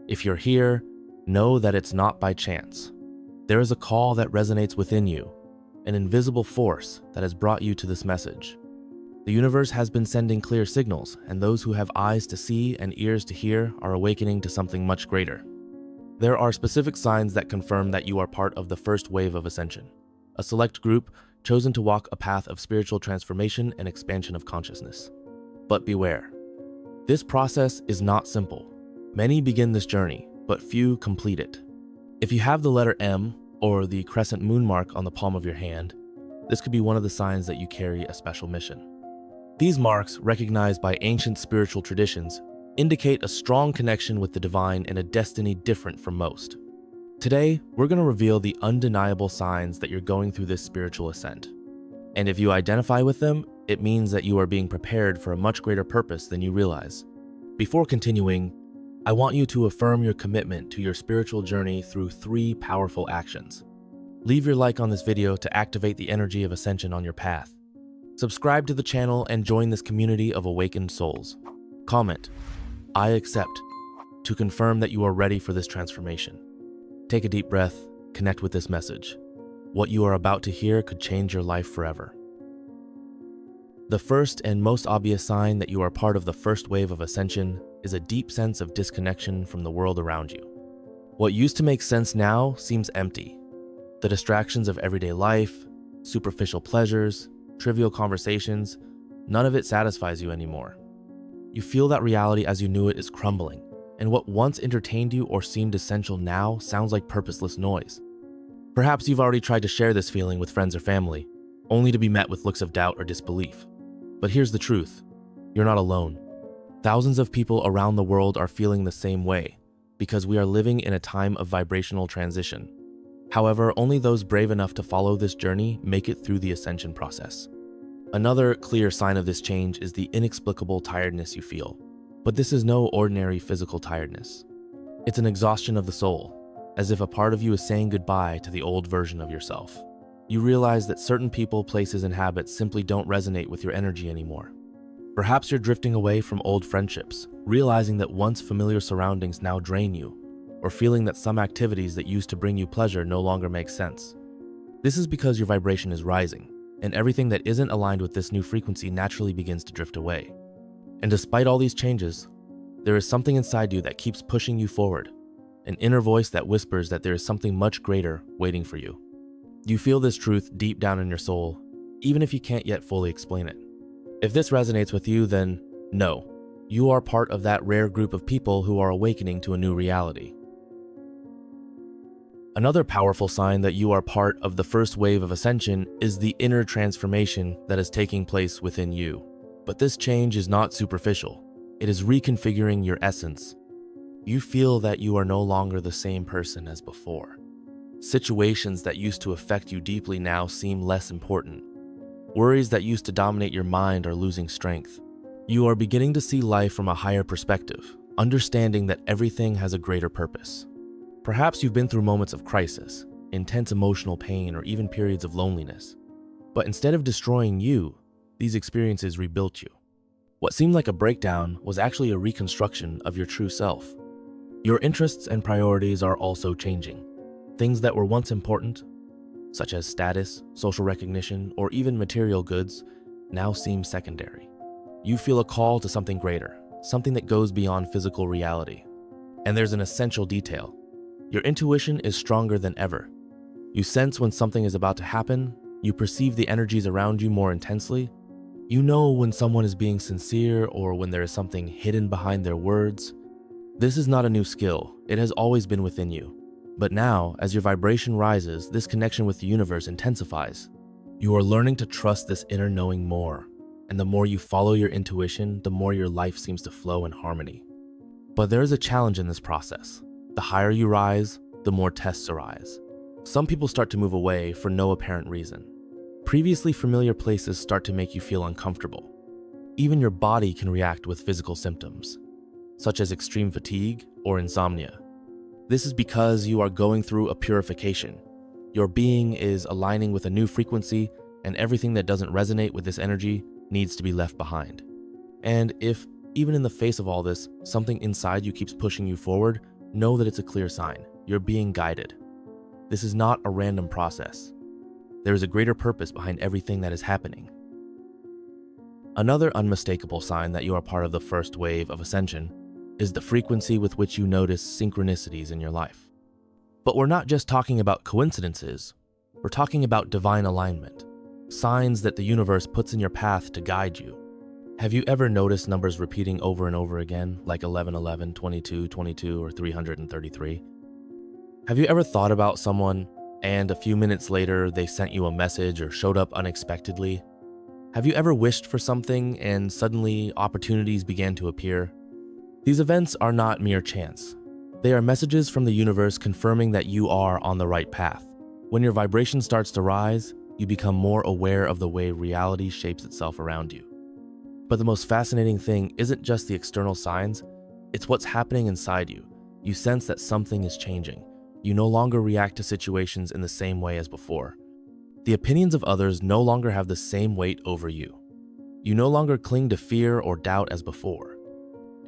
If you're here, know that it's not by chance. There is a call that resonates within you, an invisible force that has brought you to this message. The universe has been sending clear signals, and those who have eyes to see and ears to hear are awakening to something much greater. There are specific signs that confirm that you are part of the first wave of Ascension, a select group chosen to walk a path of spiritual transformation and expansion of consciousness. But beware. This process is not simple. Many begin this journey, but few complete it. If you have the letter M or the crescent moon mark on the palm of your hand, this could be one of the signs that you carry a special mission. These marks, recognized by ancient spiritual traditions, indicate a strong connection with the divine and a destiny different from most. Today, we're going to reveal the undeniable signs that you're going through this spiritual ascent. And if you identify with them, it means that you are being prepared for a much greater purpose than you realize. Before continuing, I want you to affirm your commitment to your spiritual journey through 3 powerful actions. Leave your like on this video to activate the energy of Ascension on your path. Subscribe to the channel and join this community of awakened souls. Comment, "I accept," to confirm that you are ready for this transformation. Take a deep breath, connect with this message. What you are about to hear could change your life forever. The first and most obvious sign that you are part of the first wave of Ascension is a deep sense of disconnection from the world around you. What used to make sense now seems empty. The distractions of everyday life, superficial pleasures, trivial conversations, none of it satisfies you anymore. You feel that reality as you knew it is crumbling, and what once entertained you or seemed essential now sounds like purposeless noise. Perhaps you've already tried to share this feeling with friends or family, only to be met with looks of doubt or disbelief. But here's the truth, you're not alone. Thousands of people around the world are feeling the same way, because we are living in a time of vibrational transition. However, only those brave enough to follow this journey make it through the ascension process. Another clear sign of this change is the inexplicable tiredness you feel. But this is no ordinary physical tiredness. It's an exhaustion of the soul, as if a part of you is saying goodbye to the old version of yourself. You realize that certain people, places, and habits simply don't resonate with your energy anymore. Perhaps you're drifting away from old friendships, realizing that once familiar surroundings now drain you, or feeling that some activities that used to bring you pleasure no longer make sense. This is because your vibration is rising, and everything that isn't aligned with this new frequency naturally begins to drift away. And despite all these changes, there is something inside you that keeps pushing you forward, an inner voice that whispers that there is something much greater waiting for you. You feel this truth deep down in your soul, even if you can't yet fully explain it. If this resonates with you, then know, you are part of that rare group of people who are awakening to a new reality. Another powerful sign that you are part of the first wave of Ascension is the inner transformation that is taking place within you. But this change is not superficial. It is reconfiguring your essence. You feel that you are no longer the same person as before. Situations that used to affect you deeply now seem less important. Worries that used to dominate your mind are losing strength. You are beginning to see life from a higher perspective, understanding that everything has a greater purpose. Perhaps you've been through moments of crisis, intense emotional pain, or even periods of loneliness. But instead of destroying you, these experiences rebuilt you. What seemed like a breakdown was actually a reconstruction of your true self. Your interests and priorities are also changing. Things that were once important, such as status, social recognition, or even material goods, now seem secondary. You feel a call to something greater, something that goes beyond physical reality. And there's an essential detail. Your intuition is stronger than ever. You sense when something is about to happen, you perceive the energies around you more intensely. You know when someone is being sincere or when there is something hidden behind their words. This is not a new skill, it has always been within you. But now, as your vibration rises, this connection with the universe intensifies. You are learning to trust this inner knowing more, and the more you follow your intuition, the more your life seems to flow in harmony. But there is a challenge in this process. The higher you rise, the more tests arise. Some people start to move away for no apparent reason. Previously familiar places start to make you feel uncomfortable. Even your body can react with physical symptoms, such as extreme fatigue or insomnia. This is because you are going through a purification. Your being is aligning with a new frequency, and everything that doesn't resonate with this energy needs to be left behind. And if, even in the face of all this, something inside you keeps pushing you forward, know that it's a clear sign. You're being guided. This is not a random process. There is a greater purpose behind everything that is happening. Another unmistakable sign that you are part of the first wave of ascension is the frequency with which you notice synchronicities in your life. But we're not just talking about coincidences, we're talking about divine alignment, signs that the universe puts in your path to guide you. Have you ever noticed numbers repeating over and over again, like 1111, 2222, or 333? Have you ever thought about someone and a few minutes later they sent you a message or showed up unexpectedly? Have you ever wished for something and suddenly opportunities began to appear? These events are not mere chance. They are messages from the universe confirming that you are on the right path. When your vibration starts to rise, you become more aware of the way reality shapes itself around you. But the most fascinating thing isn't just the external signs, it's what's happening inside you. You sense that something is changing. You no longer react to situations in the same way as before. The opinions of others no longer have the same weight over you. You no longer cling to fear or doubt as before.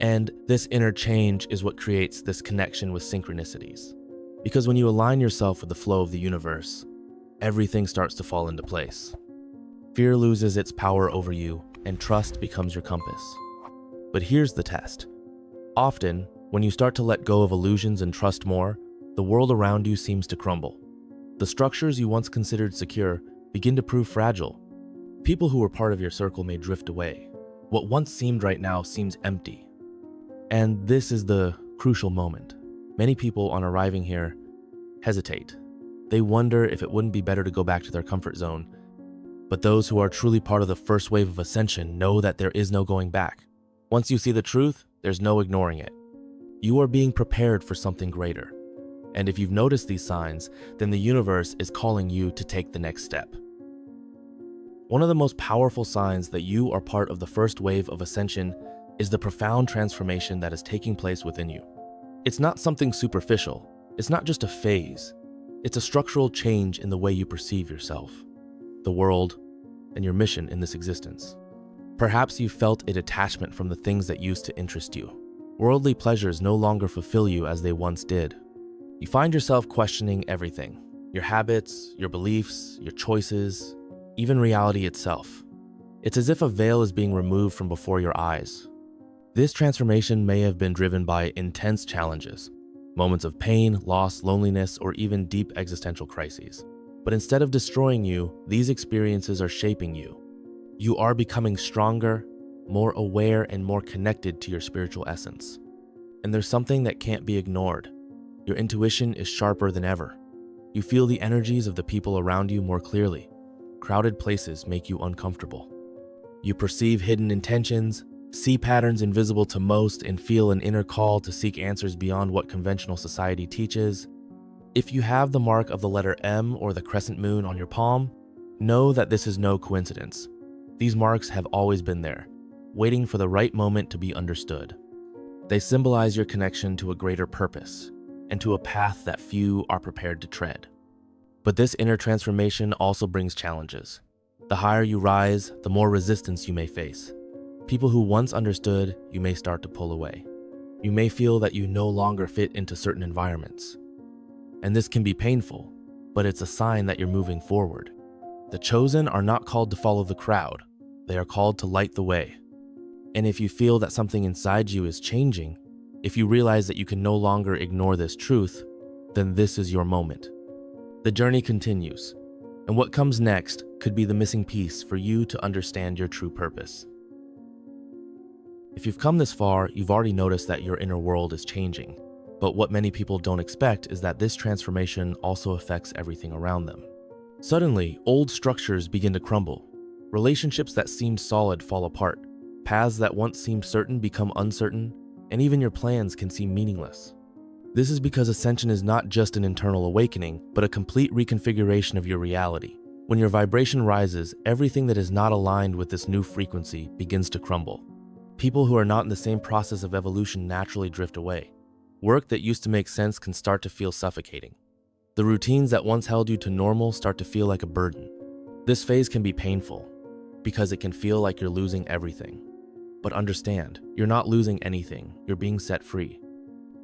And this inner change is what creates this connection with synchronicities. Because when you align yourself with the flow of the universe, everything starts to fall into place. Fear loses its power over you, and trust becomes your compass. But here's the test. Often, when you start to let go of illusions and trust more, the world around you seems to crumble. The structures you once considered secure begin to prove fragile. People who were part of your circle may drift away. What once seemed right now seems empty. And this is the crucial moment. Many people on arriving here hesitate. They wonder if it wouldn't be better to go back to their comfort zone. But those who are truly part of the first wave of ascension know that there is no going back. Once you see the truth, there's no ignoring it. You are being prepared for something greater. And if you've noticed these signs, then the universe is calling you to take the next step. One of the most powerful signs that you are part of the first wave of ascension is the profound transformation that is taking place within you. It's not something superficial. It's not just a phase. It's a structural change in the way you perceive yourself, the world, and your mission in this existence. Perhaps you felt a detachment from the things that used to interest you. Worldly pleasures no longer fulfill you as they once did. You find yourself questioning everything, your habits, your beliefs, your choices, even reality itself. It's as if a veil is being removed from before your eyes. This transformation may have been driven by intense challenges, moments of pain, loss, loneliness, or even deep existential crises. But instead of destroying you, these experiences are shaping you. You are becoming stronger, more aware, and more connected to your spiritual essence. And there's something that can't be ignored. Your intuition is sharper than ever. You feel the energies of the people around you more clearly. Crowded places make you uncomfortable. You perceive hidden intentions, see patterns invisible to most, and feel an inner call to seek answers beyond what conventional society teaches. If you have the mark of the letter M or the crescent moon on your palm, know that this is no coincidence. These marks have always been there, waiting for the right moment to be understood. They symbolize your connection to a greater purpose and to a path that few are prepared to tread. But this inner transformation also brings challenges. The higher you rise, the more resistance you may face. People who once understood you may start to pull away. You may feel that you no longer fit into certain environments. And this can be painful, but it's a sign that you're moving forward. The chosen are not called to follow the crowd. They are called to light the way. And if you feel that something inside you is changing, if you realize that you can no longer ignore this truth, then this is your moment. The journey continues, and what comes next could be the missing piece for you to understand your true purpose. If you've come this far, you've already noticed that your inner world is changing. But what many people don't expect is that this transformation also affects everything around them. Suddenly, old structures begin to crumble. Relationships that seemed solid fall apart. Paths that once seemed certain become uncertain, and even your plans can seem meaningless. This is because Ascension is not just an internal awakening, but a complete reconfiguration of your reality. When your vibration rises, everything that is not aligned with this new frequency begins to crumble. People who are not in the same process of evolution naturally drift away. Work that used to make sense can start to feel suffocating. The routines that once held you to normal start to feel like a burden. This phase can be painful because it can feel like you're losing everything. But understand, you're not losing anything, you're being set free.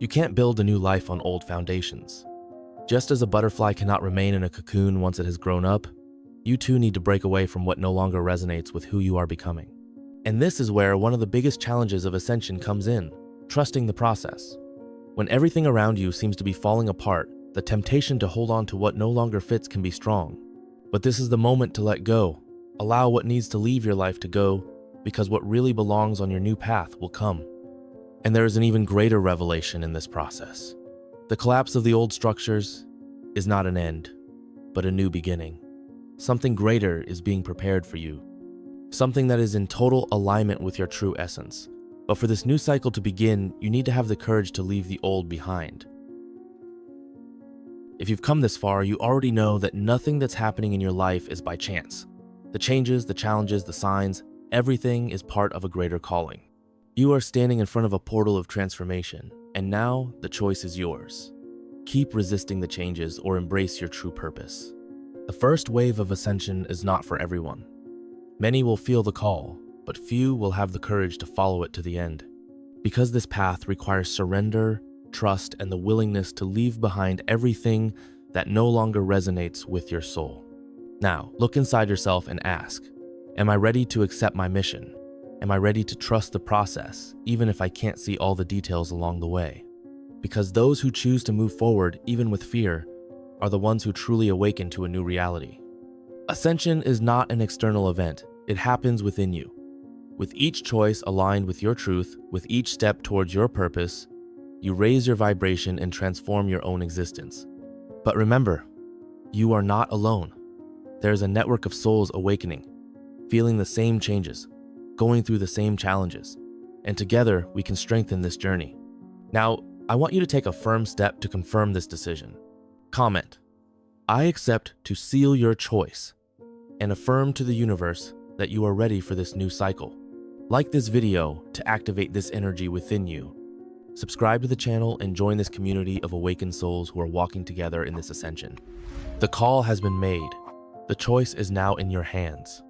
You can't build a new life on old foundations. Just as a butterfly cannot remain in a cocoon once it has grown up, you too need to break away from what no longer resonates with who you are becoming. And this is where one of the biggest challenges of Ascension comes in, trusting the process. When everything around you seems to be falling apart, the temptation to hold on to what no longer fits can be strong. But this is the moment to let go. Allow what needs to leave your life to go, because what really belongs on your new path will come. And there is an even greater revelation in this process. The collapse of the old structures is not an end, but a new beginning. Something greater is being prepared for you. Something that is in total alignment with your true essence. But for this new cycle to begin, you need to have the courage to leave the old behind. If you've come this far, you already know that nothing that's happening in your life is by chance. The changes, the challenges, the signs, everything is part of a greater calling. You are standing in front of a portal of transformation, and now the choice is yours. Keep resisting the changes or embrace your true purpose. The first wave of ascension is not for everyone. Many will feel the call, but few will have the courage to follow it to the end. Because this path requires surrender, trust, and the willingness to leave behind everything that no longer resonates with your soul. Now, look inside yourself and ask, am I ready to accept my mission? Am I ready to trust the process, even if I can't see all the details along the way? Because those who choose to move forward, even with fear, are the ones who truly awaken to a new reality. Ascension is not an external event, it happens within you. With each choice aligned with your truth, with each step towards your purpose, you raise your vibration and transform your own existence. But remember, you are not alone. There is a network of souls awakening, feeling the same changes, going through the same challenges, and together we can strengthen this journey. Now, I want you to take a firm step to confirm this decision. Comment, I accept to seal your choice, and affirm to the universe that you are ready for this new cycle. Like this video to activate this energy within you. Subscribe to the channel and join this community of awakened souls who are walking together in this ascension. The call has been made. The choice is now in your hands.